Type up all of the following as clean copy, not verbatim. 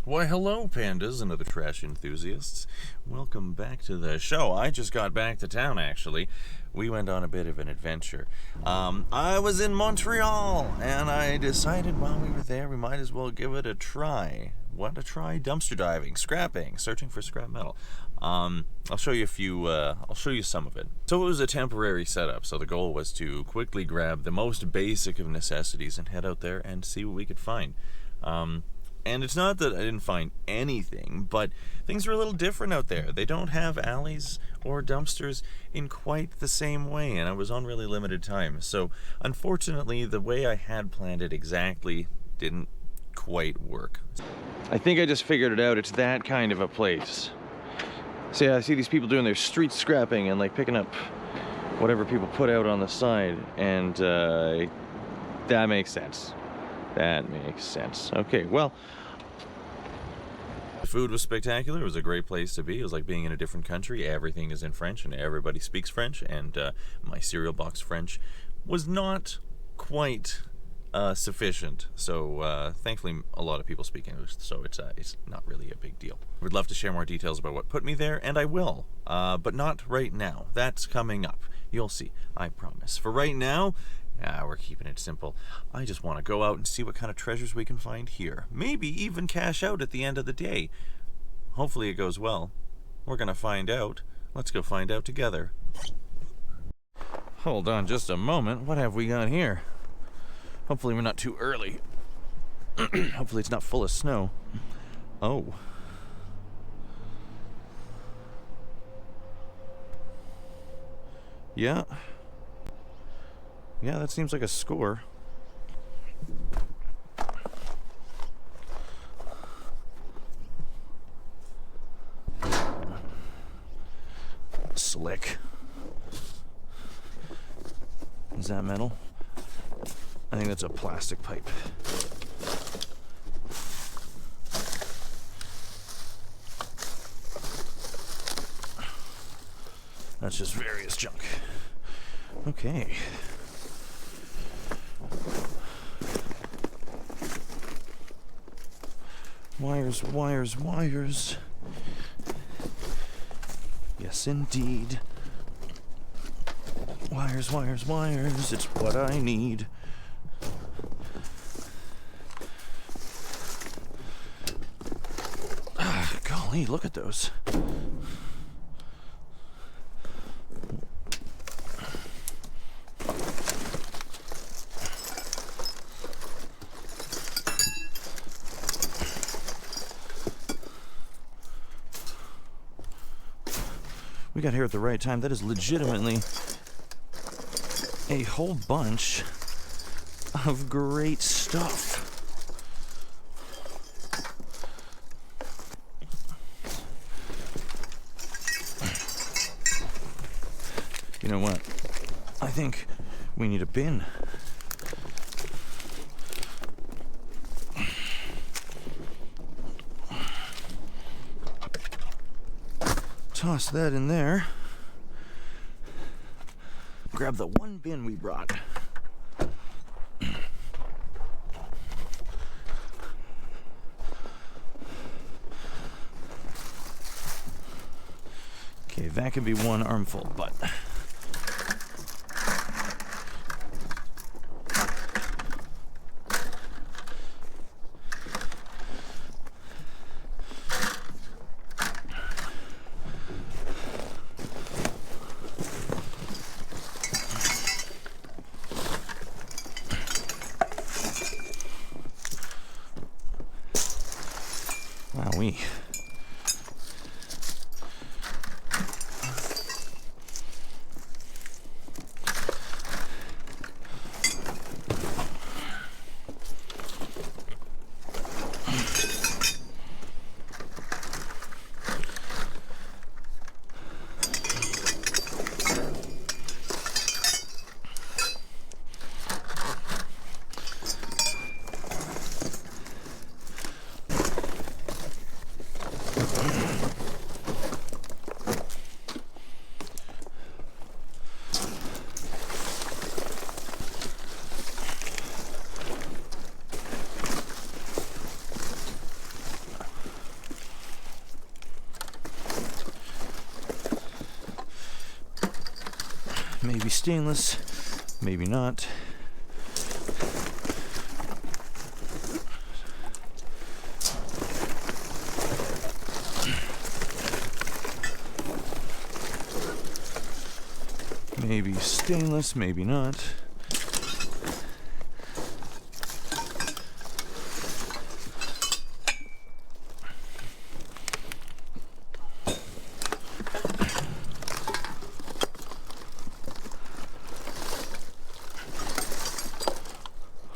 Why, hello, pandas and other trash enthusiasts. Welcome back to the show. I just got back to town, actually. We went on a bit of an adventure. I was in Montreal, and I decided while we were there, we might as well give it a try. What a try? Dumpster diving, scrapping, searching for scrap metal. I'll show you I'll show you some of it. So it was a temporary setup, so the goal was to quickly grab the most basic of necessities and head out there and see what we could find. And it's not that I didn't find anything, but things are a little different out there. They don't have alleys or dumpsters in quite the same way, and I was on really limited time. So, unfortunately, the way I had planned it exactly didn't quite work. I think I just figured it out. It's that kind of a place. So yeah, I see these people doing their street scrapping and like picking up whatever people put out on the side, and that makes sense. That makes sense. Okay, well, the food was spectacular. It was a great place to be. It was like being in a different country. Everything is in French and everybody speaks French, and my cereal box French was not quite sufficient. So thankfully a lot of people speak English, so it's not really a big deal. I would love to share more details about what put me there, and I will, but not right now. That's coming up. You'll see, I promise. For right now, we're keeping it simple. I just want to go out and see what kind of treasures we can find here. Maybe even cash out at the end of the day. Hopefully it goes well. We're gonna find out. Let's go find out together. Hold on just a moment. What have we got here? Hopefully we're not too early. Hopefully it's not full of snow. Oh. Yeah. Yeah, that seems like a score. Slick. Is that metal? I think that's a plastic pipe. That's just various junk. Okay. Wires, wires, wires. Yes, indeed. Wires, wires, wires. It's what I need. Ah, golly, look at those. We got here at the right time. That is legitimately a whole bunch of great stuff. You know what? I think we need a bin. Toss that in there. Grab the one bin we brought. Okay, that could be one armful, but wowee. Maybe stainless, maybe not. Maybe stainless, maybe not.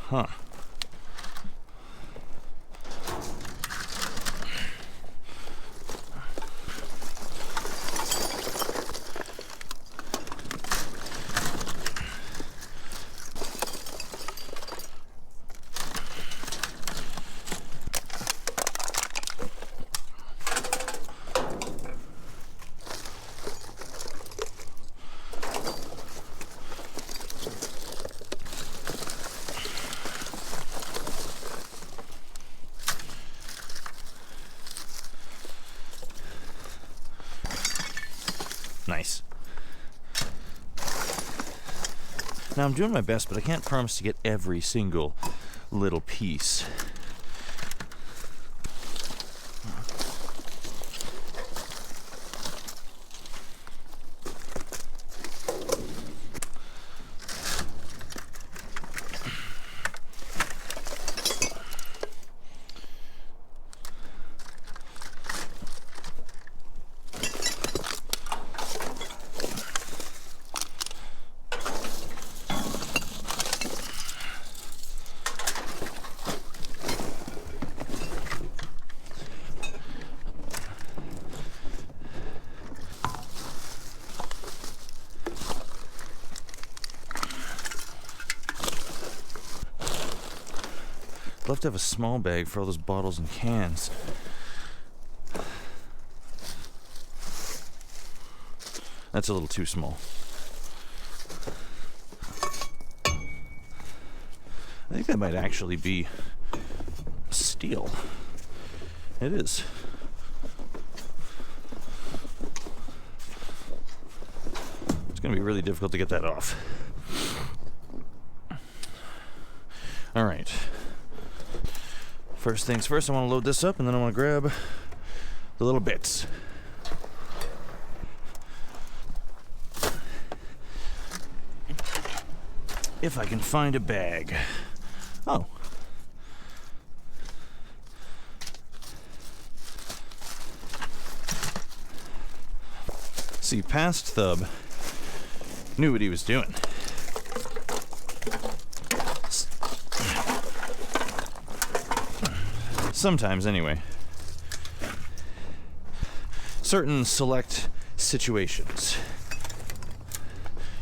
Huh. Nice. Now I'm doing my best, but I can't promise to get every single little piece. I'd love to have a small bag for all those bottles and cans. That's a little too small. I think that might actually be steel. It is. It's going to be really difficult to get that off. All right. First things first, I want to load this up, and then I want to grab the little bits. If I can find a bag. Oh. See, past Thub knew what he was doing. Sometimes, anyway. Certain select situations.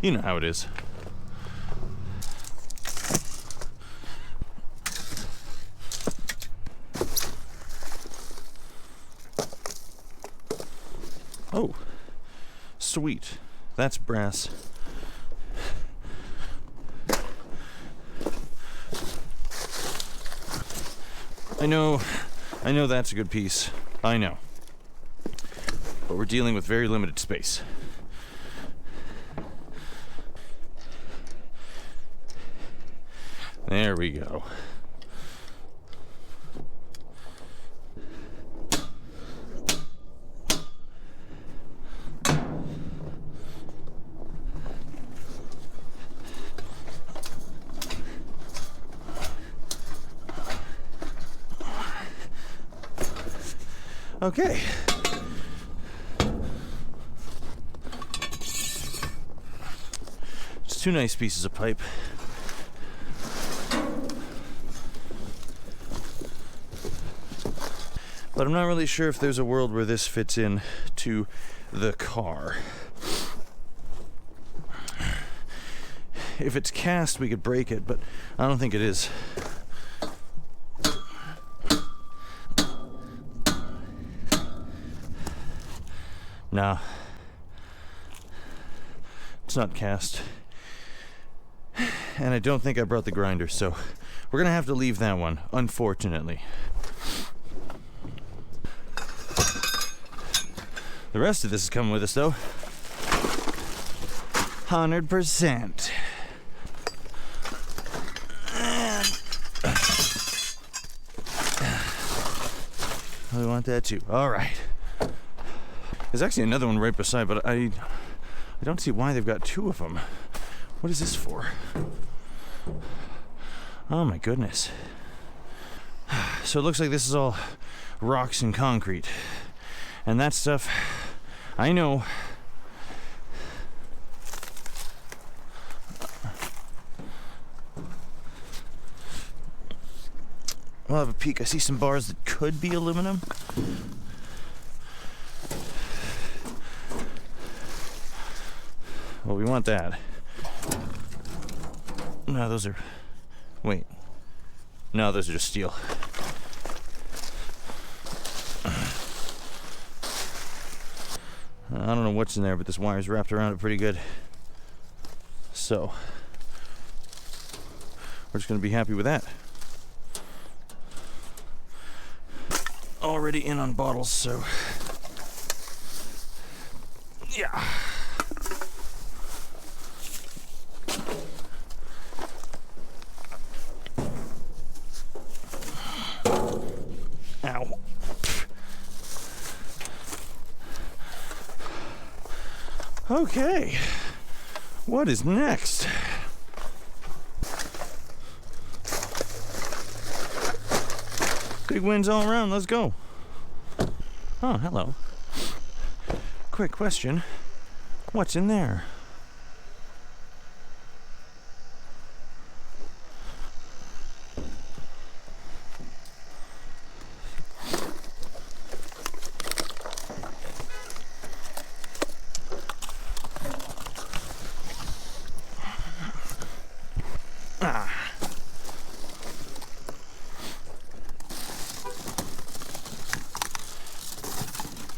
You know how it is. Oh, sweet. That's brass. I know that's a good piece. I know. But we're dealing with very limited space. There we go. Okay. Just two nice pieces of pipe. But I'm not really sure if there's a world where this fits in to the car. If it's cast, we could break it, but I don't think it is. No, it's not cast. And I don't think I brought the grinder, so we're gonna have to leave that one, unfortunately. The rest of this is coming with us, though. 100%. We want that too. All right. There's actually another one right beside, but I don't see why they've got two of them. What is this for? Oh my goodness. So it looks like this is all rocks and concrete. And that stuff, I know. We'll have a peek. I see some bars that could be aluminum. Well, we want that. No, those are... Wait. No, those are just steel. I don't know what's in there, but this wire's wrapped around it pretty good. So, we're just going to be happy with that. Already in on bottles, so... Yeah. Ow. Okay. What is next? Big wins all around. Let's go. Oh, hello. Quick question. What's in there?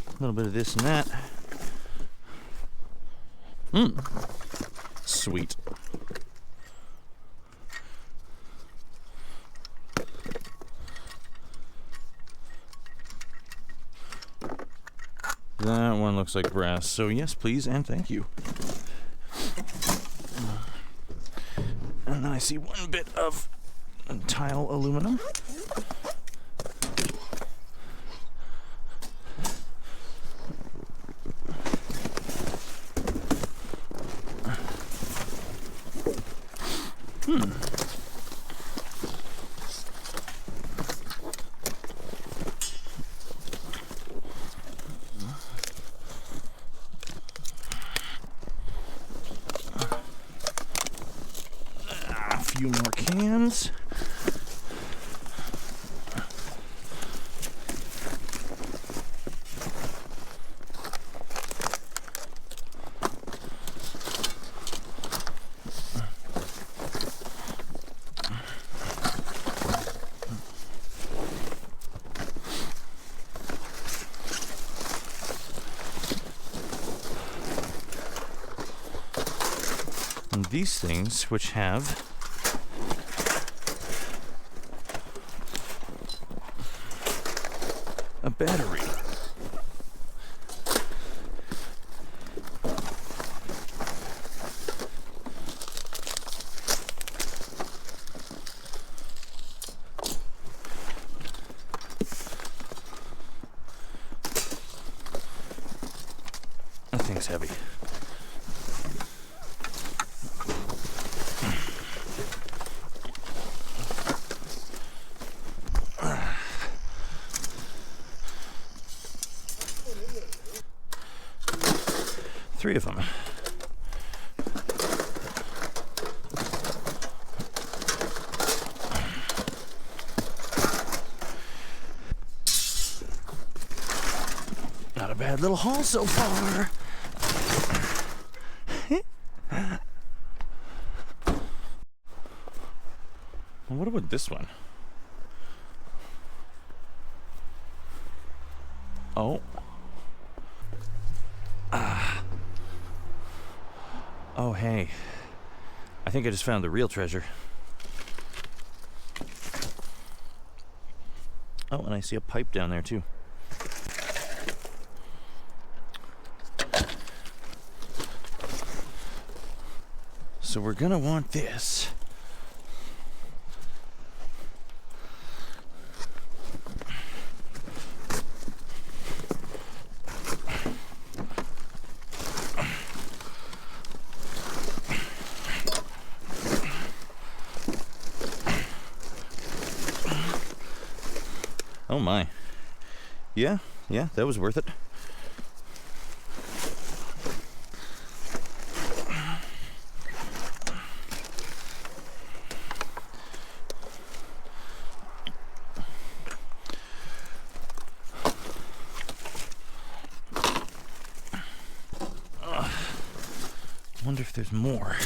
A little bit of this and that. Sweet. That one looks like brass, so yes, please, and thank you. And then I see one bit of tile aluminum. A few more cans. And these things, which have a battery. That thing's heavy. Three of them. Not a bad little haul so far. What about this one? Oh. Oh, hey. I think I just found the real treasure. Oh, and I see a pipe down there, too. So we're gonna want this. Oh my. Yeah, that was worth it. Wonder if there's more.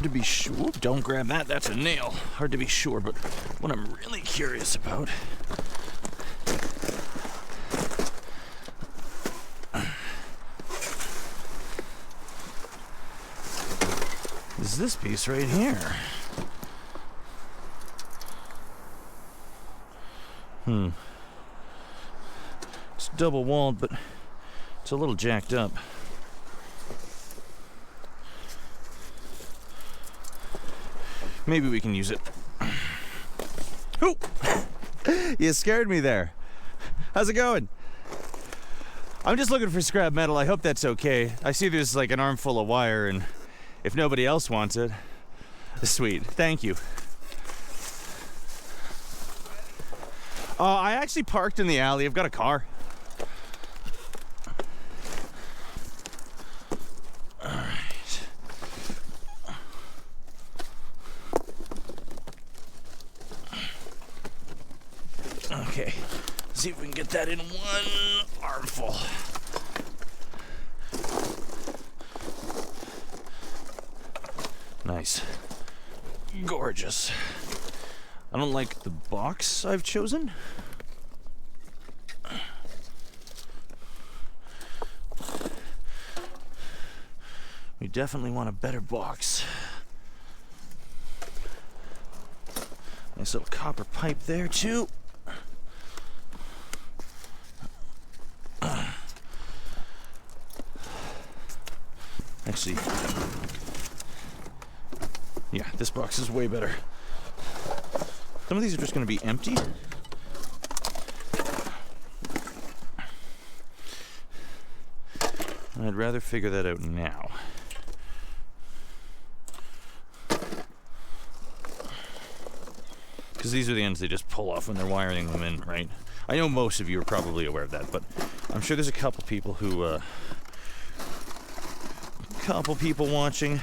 To be sure, don't grab that, that's a nail. Hard to be sure, but what I'm really curious about is this piece right here. It's double walled, but it's a little jacked up. Maybe we can use it. Oh! You scared me there. How's it going? I'm just looking for scrap metal. I hope that's okay. I see there's like an armful of wire, and if nobody else wants it, sweet. Thank you. I actually parked in the alley. I've got a car. Okay, see if we can get that in one armful. Nice. Gorgeous. I don't like the box I've chosen. We definitely want a better box. Nice little copper pipe there too. Actually, yeah, this box is way better. Some of these are just going to be empty. And I'd rather figure that out now. Because these are the ends they just pull off when they're wiring them in, right? I know most of you are probably aware of that, but I'm sure there's a couple people who, watching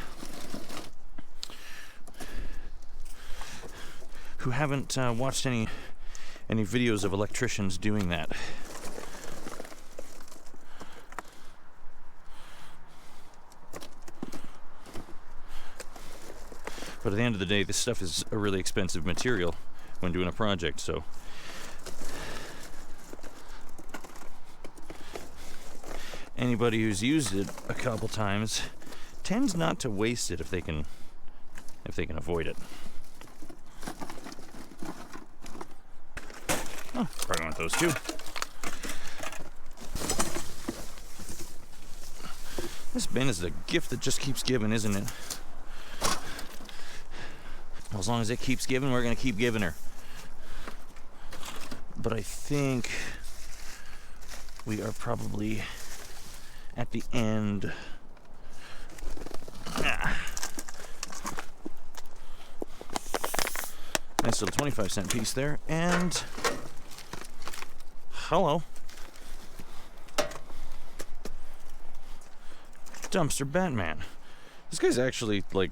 who haven't watched any videos of electricians doing that. But at the end of the day, this stuff is a really expensive material when doing a project, so anybody who's used it a couple times tends not to waste it if they can avoid it. Oh, probably want those too. This bin is the gift that just keeps giving, isn't it? Well, as long as it keeps giving, we're gonna keep giving her. But I think we are probably at the end. Nice little 25-cent piece there, and hello. Dumpster Batman. This guy's actually, like,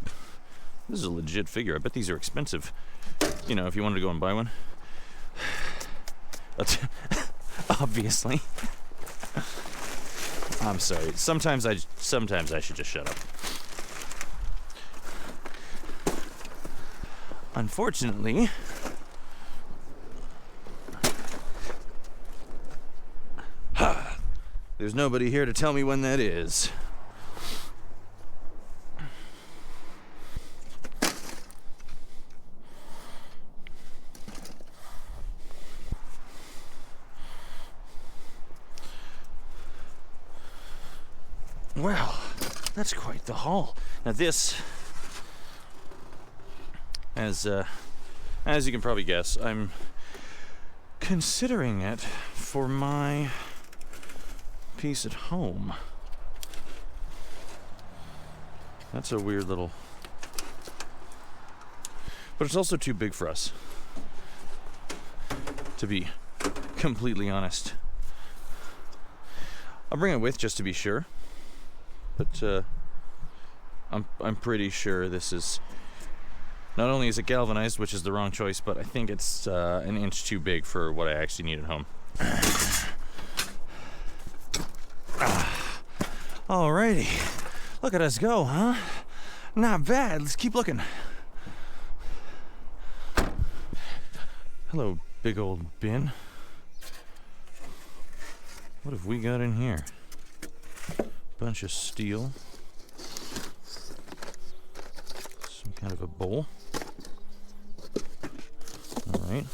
this is a legit figure. I bet these are expensive. You know, if you wanted to go and buy one. Obviously. I'm sorry. Sometimes I should just shut up. Unfortunately, there's nobody here to tell me when that is. Well, that's quite the haul. Now this, as you can probably guess, I'm considering it for my piece at home. That's a weird little... But it's also too big for us, to be completely honest. I'll bring it with just to be sure. But I'm pretty sure this is... Not only is it galvanized, which is the wrong choice, but I think it's an inch too big for what I actually need at home. Alrighty. Look at us go, huh? Not bad. Let's keep looking. Hello, big old bin. What have we got in here? Bunch of steel. Some kind of a bowl. Alright.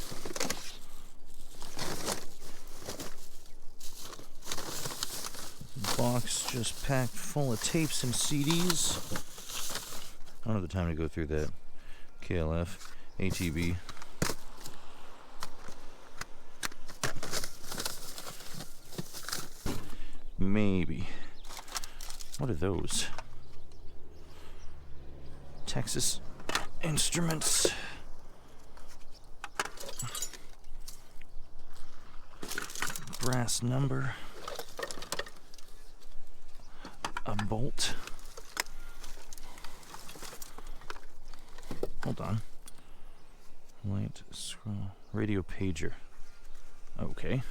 Box just packed full of tapes and CDs. I don't have the time to go through that. KLF, ATB. Maybe. What are those? Texas Instruments. Brass number. A bolt. Hold on. Light scroll. Radio pager. Okay.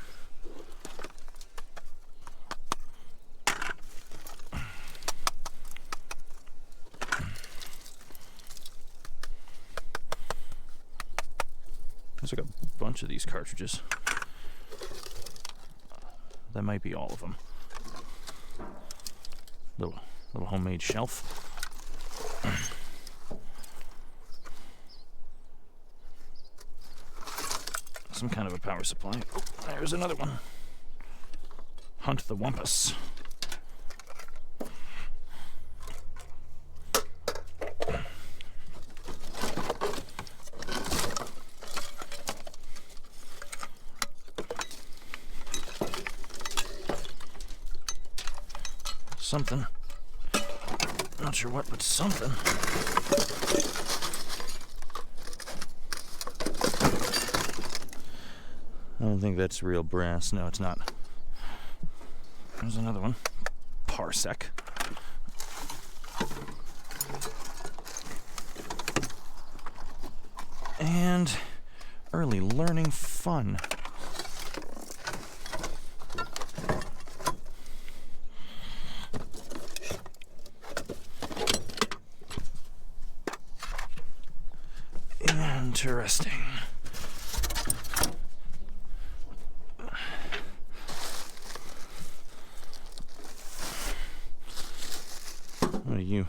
There's like a bunch of these cartridges. That might be all of them. Little homemade shelf. Some kind of a power supply. Oh, there's another one. Hunt the Wampus. Something. Not sure what, but something. I don't think that's real brass. No, it's not. There's another one. Parsec. And early learning fun. Interesting. What are you?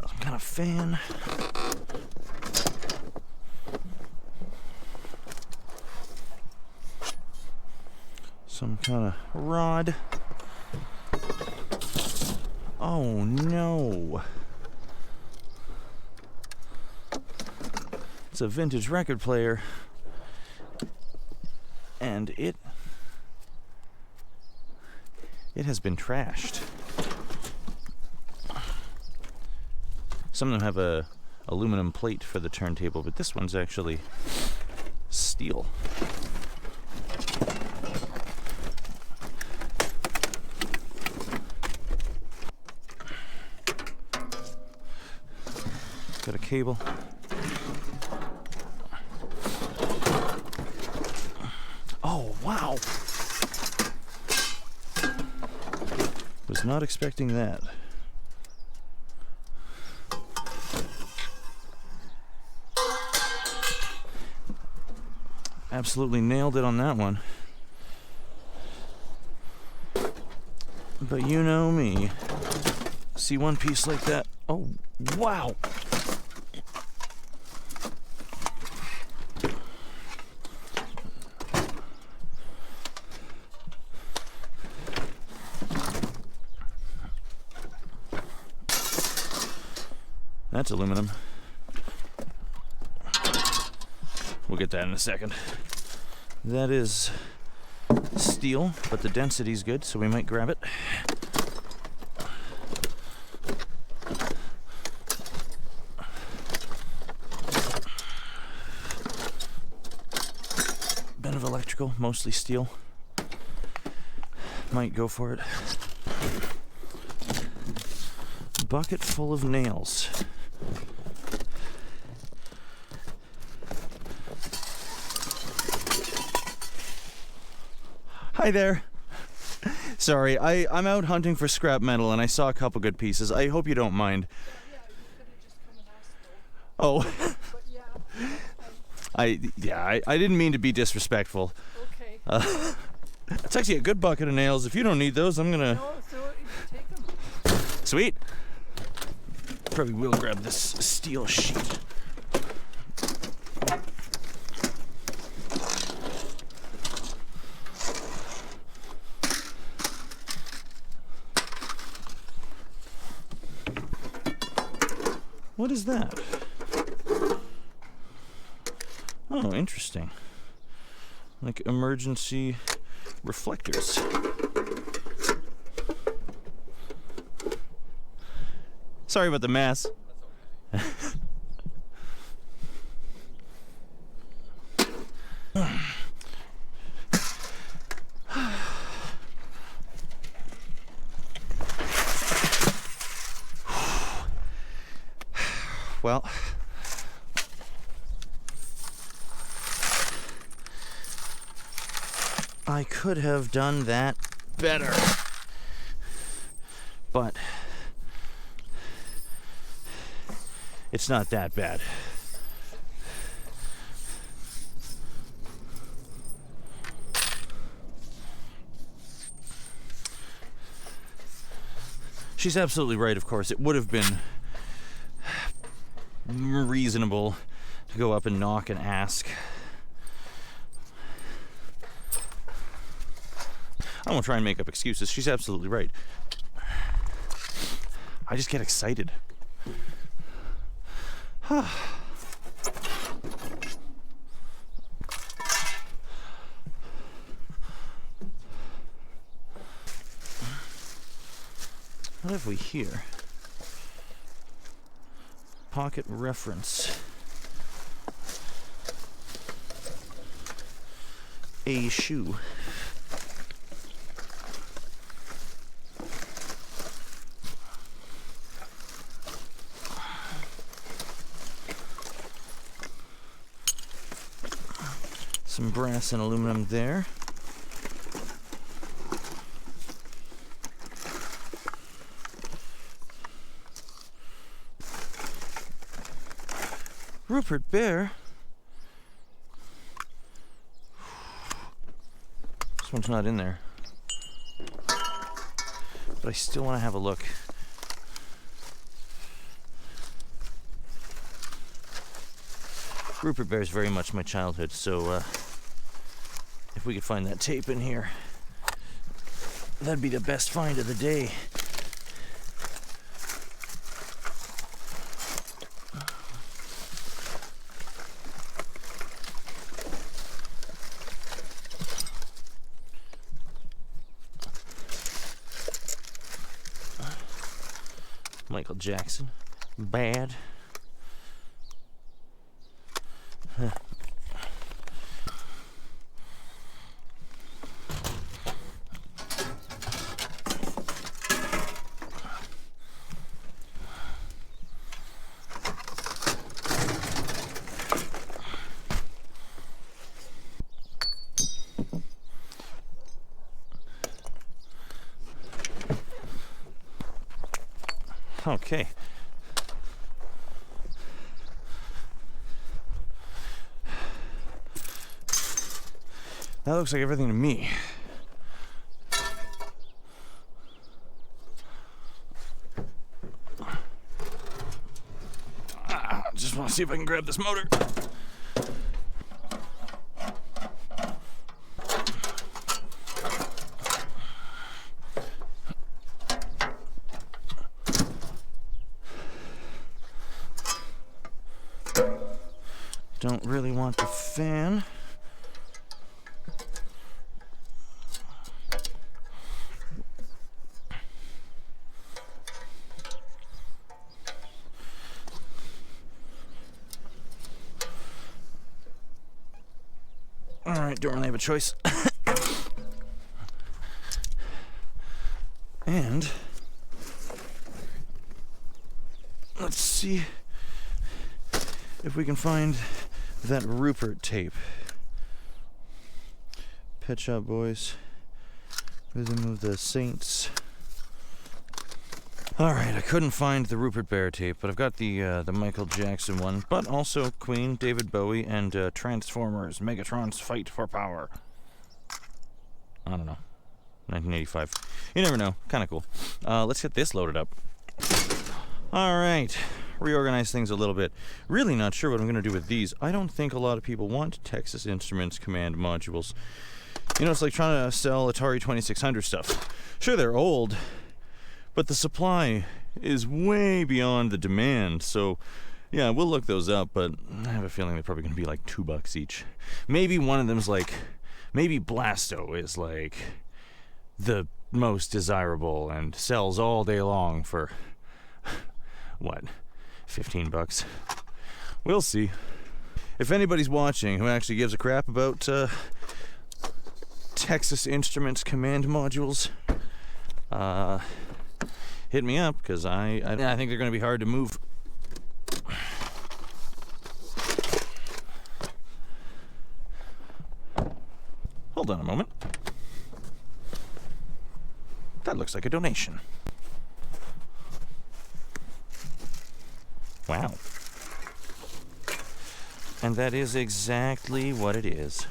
Some kind of fan? Some kind of rod? Oh no. It's a vintage record player, and it has been trashed. Some of them have a aluminum plate for the turntable, but this one's actually steel. Got a cable. Oh, wow. Was not expecting that. Absolutely nailed it on that one. But you know me. See one piece like that. Oh, wow. That's aluminum. We'll get that in a second. That is steel, but the density's good, so we might grab it. Bit of electrical, mostly steel. Might go for it. Bucket full of nails. Hi there. Sorry, I'm out hunting for scrap metal and I saw a couple good pieces. I hope you don't mind. Yeah, you could have just come and asked though. Oh, But I didn't mean to be disrespectful. okay. It's actually a good bucket of nails. If you don't need those, I'm gonna... No, so you take them. Sweet. Probably will grab this steel sheet. What is that? Oh, interesting. Like emergency reflectors. Sorry about the mess. Well, I could have done that better, but it's not that bad. She's absolutely right, of course. It would have been reasonable to go up and knock and ask. I won't try and make up excuses. She's absolutely right. I just get excited. What have we here? Pocket reference. A shoe. Some brass and aluminum there. Rupert Bear. This one's not in there. But I still want to have a look. Rupert Bear is very much my childhood, so if we could find that tape in here, that'd be the best find of the day. Michael Jackson, Bad. Okay. That looks like everything to me. Just want to see if I can grab this motor. Don't really want the fan. Alright, don't really have a choice. And let's see if we can find that Rupert tape. Pet Shop Boys, Rhythm of the Saints. Alright, I couldn't find the Rupert Bear tape, but I've got the Michael Jackson one, but also Queen, David Bowie, and Transformers, Megatron's Fight for Power. I don't know. 1985. You never know. Kind of cool. Let's get this loaded up. Alright. Reorganize things a little bit. Really not sure what I'm going to do with these. I don't think a lot of people want Texas Instruments command modules. You know, it's like trying to sell Atari 2600 stuff. Sure, they're old, but the supply is way beyond the demand, so yeah, we'll look those up, but I have a feeling they're probably going to be like $2 each. Maybe one of them's like, maybe Blasto is like the most desirable and sells all day long for, what, $15? We'll see. If anybody's watching who actually gives a crap about Texas Instruments command modules, hit me up, because I think they're going to be hard to move. Hold on a moment. That looks like a donation. Wow. And that is exactly what it is.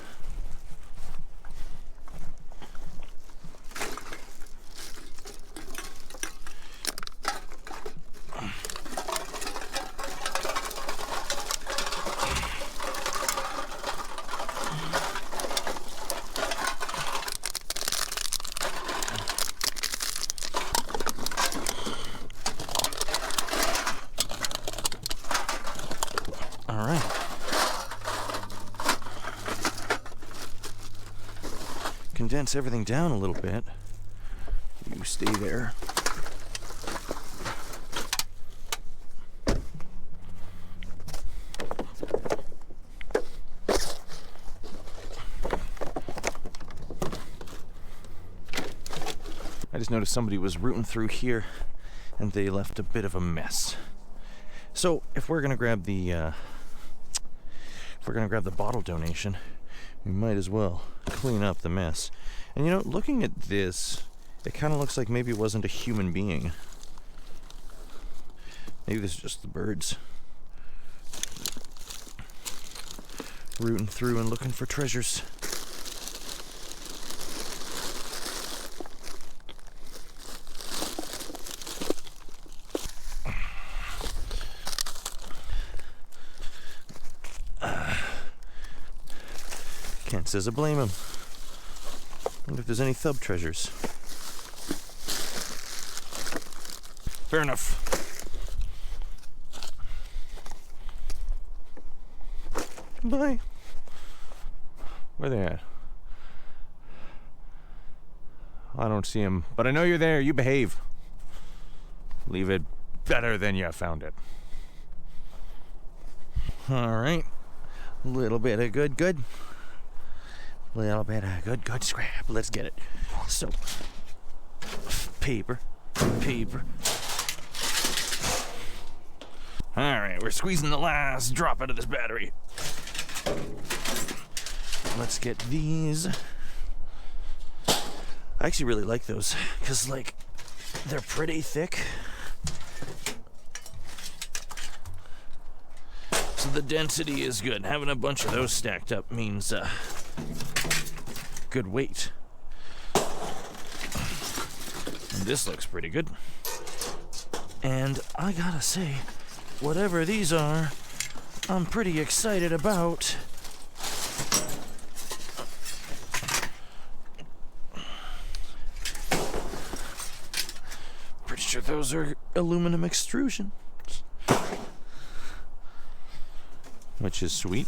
Condense everything down a little bit. You stay there. I just noticed somebody was rooting through here and they left a bit of a mess. So if we're gonna grab the bottle donation, we might as well clean up the mess. And you know, looking at this, it kind of looks like maybe it wasn't a human being. Maybe this is just the birds rooting through and looking for treasures. Can't says I blame him. Wonder if there's any Thub treasures. Fair enough. Bye. Where they at? I don't see him, but I know you're there. You behave. Leave it better than you found it. All right. A little bit of good. Little bit of good scrap. Let's get it. So, paper. Alright, we're squeezing the last drop out of this battery. Let's get these. I actually really like those, because, like, they're pretty thick. So the density is good. Having a bunch of those stacked up means, good weight. And this looks pretty good. And I gotta say, whatever these are, I'm pretty excited about. Pretty sure those are aluminum extrusion. which is sweet.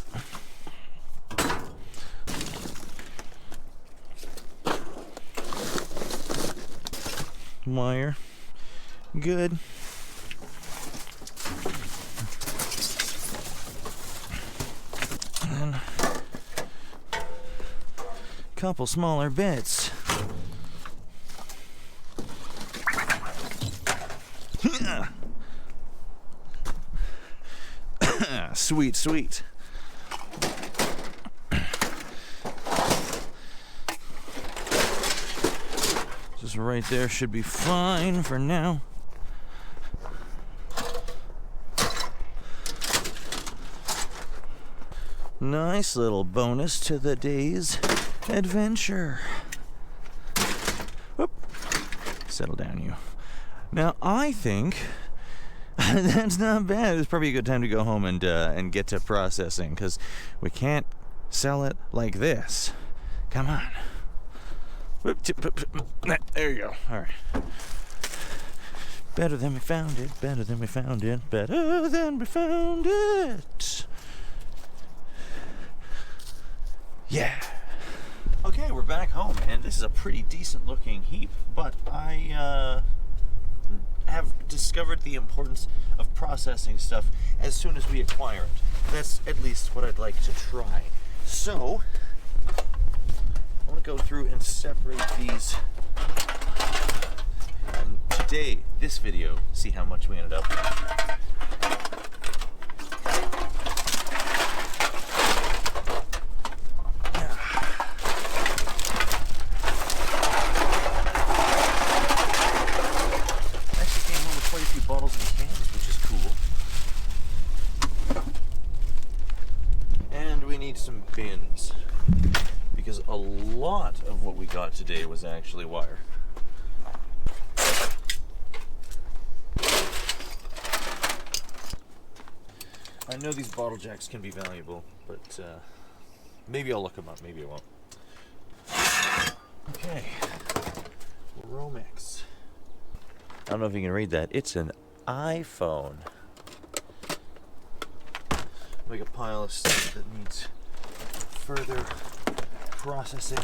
Wire. Good. And a couple smaller bits. Sweet, sweet. Just right there should be fine for now. Nice little bonus to the day's adventure. Whoop. Settle down, you. Now, I think that's not bad. It's probably a good time to go home and get to processing, because we can't sell it like this. Come on. Whoop, there you go. All right. Better than we found it. Better than we found it. Better than we found it. Yeah. Okay, we're back home, and this is a pretty decent looking heap, but I have discovered the importance of processing stuff as soon as we acquire it. That's at least what I'd like to try. So, I want to go through and separate these. And today, this video, see how much we ended up with. Bottles and cans, which is cool. And we need some bins, because a lot of what we got today was actually wire. I know these bottle jacks can be valuable, but maybe I'll look them up, maybe I won't. Okay, Romex. I don't know if you can read that. It's an iPhone. Like a pile of stuff that needs further processing.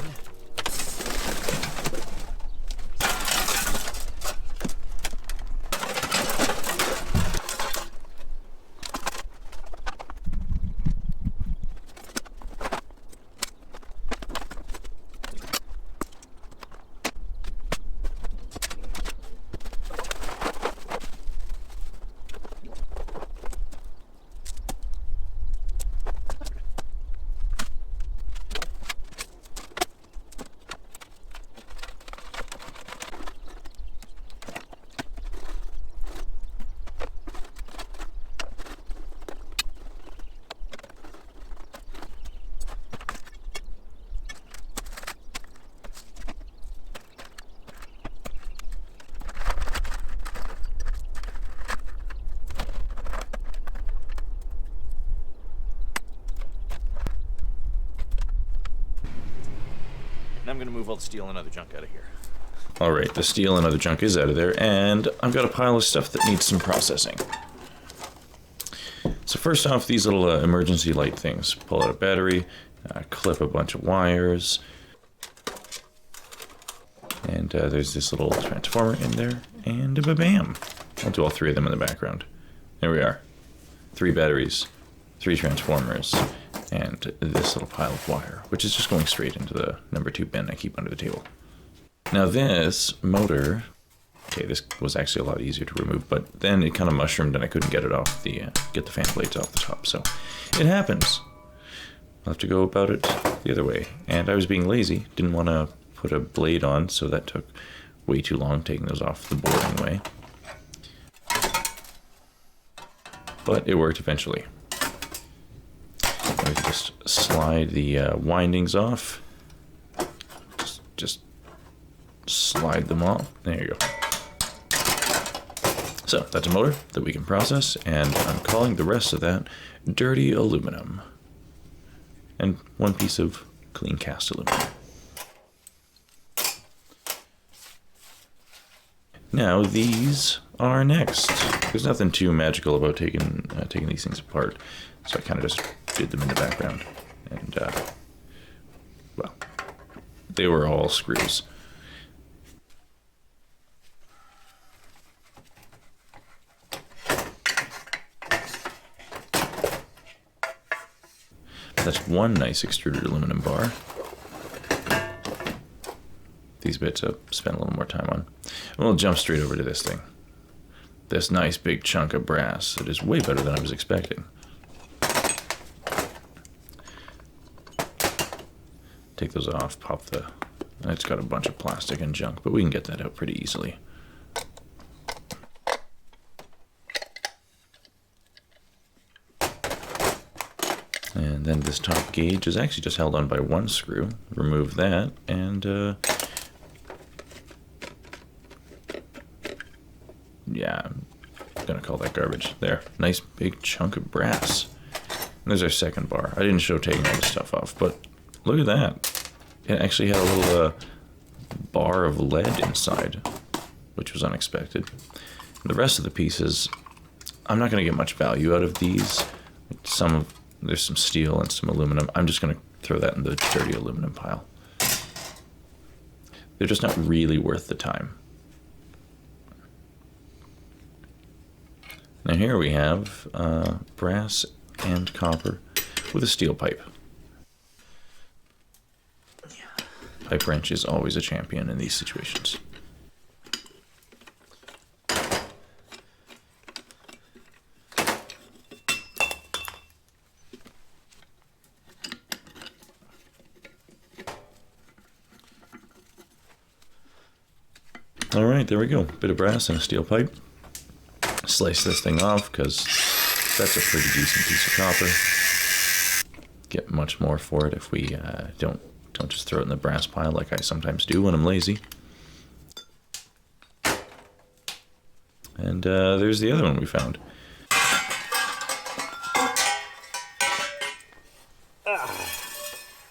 Now I'm going to move all the steel and other junk out of here. Alright, the steel and other junk is out of there, and I've got a pile of stuff that needs some processing. So first off, these little emergency light things. Pull out a battery, clip a bunch of wires, and there's this little transformer in there, and ba-bam! I'll do all three of them in the background. There we are. 3 batteries, 3 transformers, and this little pile of wire, which is just going straight into the number 2 bin I keep under the table. Now this motor, okay, this was actually a lot easier to remove, but then it kind of mushroomed and I couldn't get it off the, get the fan blades off the top, so it happens. I'll have to go about it the other way. And I was being lazy, didn't want to put a blade on, so that took way too long taking those off the boring way. But it worked eventually. I can just slide the windings off. Just slide them off. There you go. So that's a motor that we can process, and I'm calling the rest of that dirty aluminum. And 1 piece of clean cast aluminum. Now these are next. There's nothing too magical about taking these things apart. So I kind of just did them in the background. And, well, they were all screws. That's one nice extruded aluminum bar. These bits I'll spend a little more time on. And we'll jump straight over to this thing. This nice big chunk of brass. It is way better than I was expecting. Take those off, pop the... It's got a bunch of plastic and junk, but we can get that out pretty easily. And then this top gauge is actually just held on by one screw. Remove that, and yeah, I'm gonna call that garbage. There, nice big chunk of brass. And there's our second bar. I didn't show taking all the stuff off, but look at that. It actually had a little bar of lead inside, which was unexpected. And the rest of the pieces, I'm not gonna get much value out of these. There's some steel and some aluminum. I'm just going to throw that in the dirty aluminum pile. They're just not really worth the time. Now here we have brass and copper with a steel pipe. Pipe wrench is always a champion in these situations. Alright, there we go. Bit of brass and a steel pipe. Slice this thing off because that's a pretty decent piece of copper. Get much more for it if we don't just throw it in the brass pile like I sometimes do when I'm lazy. And there's the other one we found.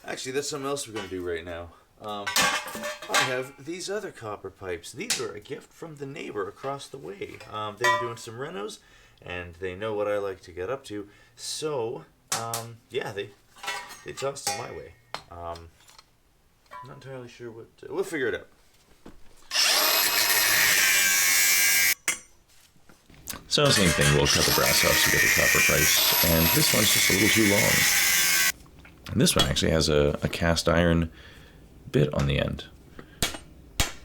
Actually, that's something else we're going to do right now. I have these other copper pipes. These are a gift from the neighbor across the way. They were doing some renos, and they know what I like to get up to. So, yeah, they tossed them my way. I'm not entirely sure what... we'll figure it out. So same thing, we'll cut the brass off to get the copper pipes, and this one's just a little too long. And this one actually has a cast iron bit on the end.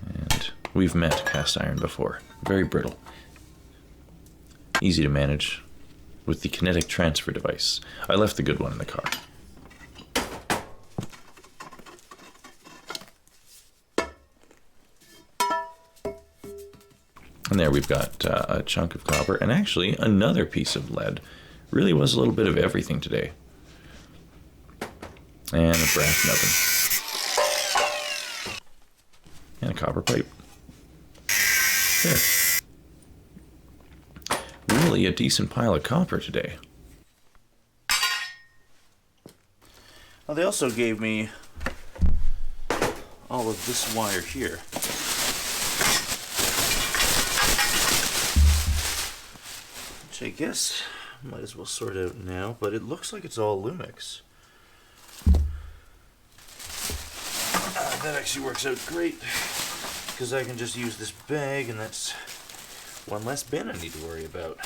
And we've met cast iron before. Very brittle. Easy to manage with the kinetic transfer device. I left the good one in the car. And there we've got a chunk of copper and actually another piece of lead. Really was a little bit of everything today. And a brass nubbin. And a copper pipe. There. Really a decent pile of copper today. Well, they also gave me all of this wire here. Which I guess might as well sort out now, but it looks like it's all Lumix. That actually works out great, because I can just use this bag, and that's one less bin I need to worry about.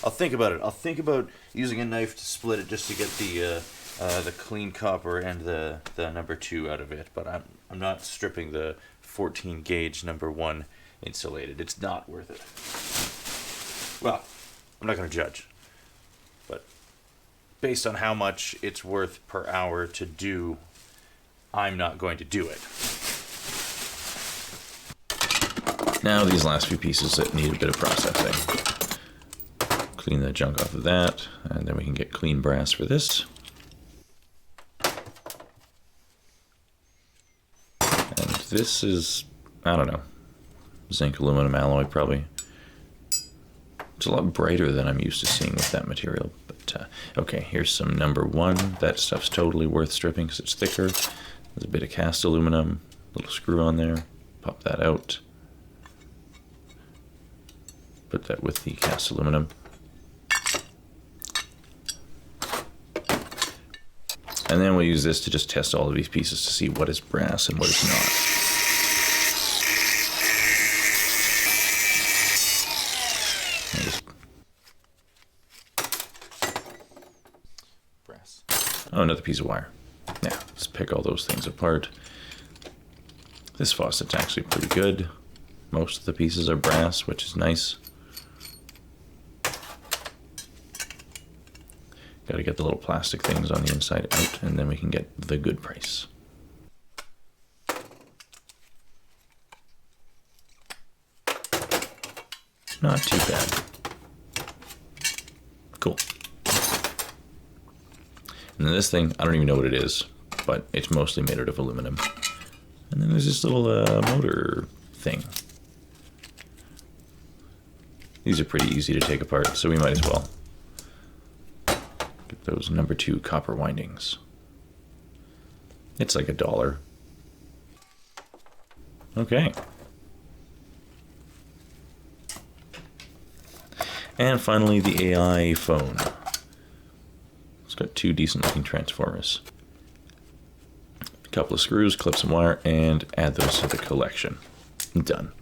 I'll think about it. I'll think about using a knife to split it just to get the clean copper and the number 2 out of it, but I'm not stripping the 14 gauge number 1 insulated. It's not worth it. Well, I'm not going to judge, but based on how much it's worth per hour to do, I'm not going to do it. Now these last few pieces that need a bit of processing. Clean the junk off of that, and then we can get clean brass for this. And this is, I don't know, zinc aluminum alloy probably. It's a lot brighter than I'm used to seeing with that material. But okay, here's some number 1. That stuff's totally worth stripping because it's thicker. There's a bit of cast aluminum, little screw on there. Pop that out. put that with the cast aluminum. And then we'll use this to just test all of these pieces to see what is brass and what is not. Brass. Oh, another piece of wire. Now, let's pick all those things apart. This faucet's actually pretty good. Most of the pieces are brass, which is nice. Got to get the little plastic things on the inside out, and then we can get the good price. Not too bad. Cool. And then this thing, I don't even know what it is, but it's mostly made out of aluminum. And then there's this little motor thing. These are pretty easy to take apart, so we might as well. Get those number 2 copper windings. It's like $1. Okay. And finally, the AI phone. It's got 2 decent looking transformers. A couple of screws, clip some wire, and add those to the collection. Done.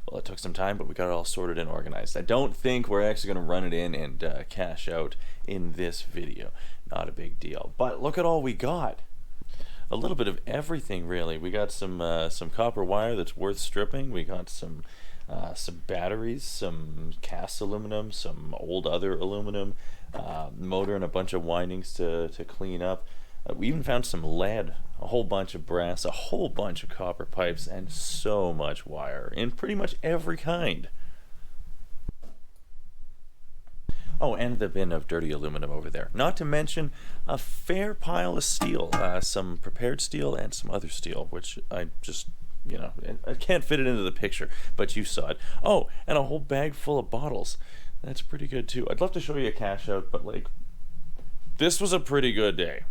Well, it took some time, but we got it all sorted and organized. I don't think we're actually going to run it in and cash out in this video. Not a big deal. But look at all we got. A little bit of everything, really. We got some copper wire that's worth stripping. We got some batteries, some cast aluminum, some old other aluminum, motor, and a bunch of windings to clean up. We even found some lead, a whole bunch of brass, a whole bunch of copper pipes, and so much wire in pretty much every kind. Oh, and the bin of dirty aluminum over there. Not to mention a fair pile of steel, some prepared steel and some other steel, which I just, you know, I can't fit it into the picture, but you saw it. Oh, and a whole bag full of bottles. That's pretty good too. I'd love to show you a cash out, but like, this was a pretty good day.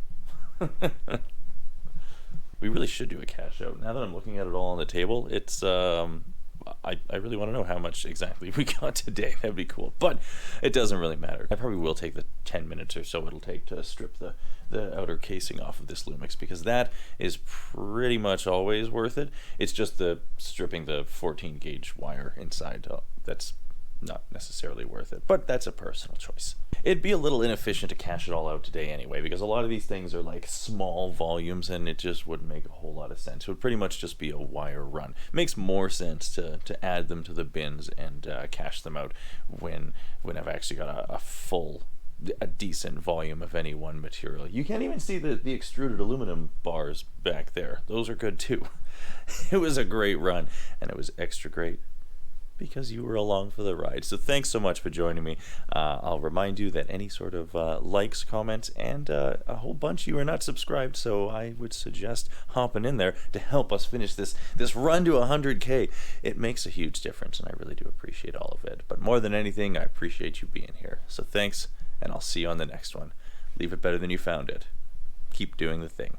We really should do a cash out. Now that I'm looking at it all on the table, it's I really want to know how much exactly we got today. That'd be cool, but it doesn't really matter. I probably will take the 10 minutes or so it'll take to strip the outer casing off of this Lumix, because that is pretty much always worth it. It's just the stripping the 14 gauge wire inside that's not necessarily worth it, but that's a personal choice. It'd be a little inefficient to cash it all out today anyway, because a lot of these things are like small volumes and it just wouldn't make a whole lot of sense. It would pretty much just be a wire run. It makes more sense to add them to the bins and cash them out when I've actually got a decent volume of any one material. You can't even see the extruded aluminum bars back there. Those are good too. It was a great run, and it was extra great because you were along for the ride. So thanks so much for joining me. I'll remind you that any sort of likes, comments, and a whole bunch of you are not subscribed, so I would suggest hopping in there to help us finish this run to 100K. It makes a huge difference, and I really do appreciate all of it. But more than anything, I appreciate you being here. So thanks, and I'll see you on the next one. Leave it better than you found it. Keep doing the thing.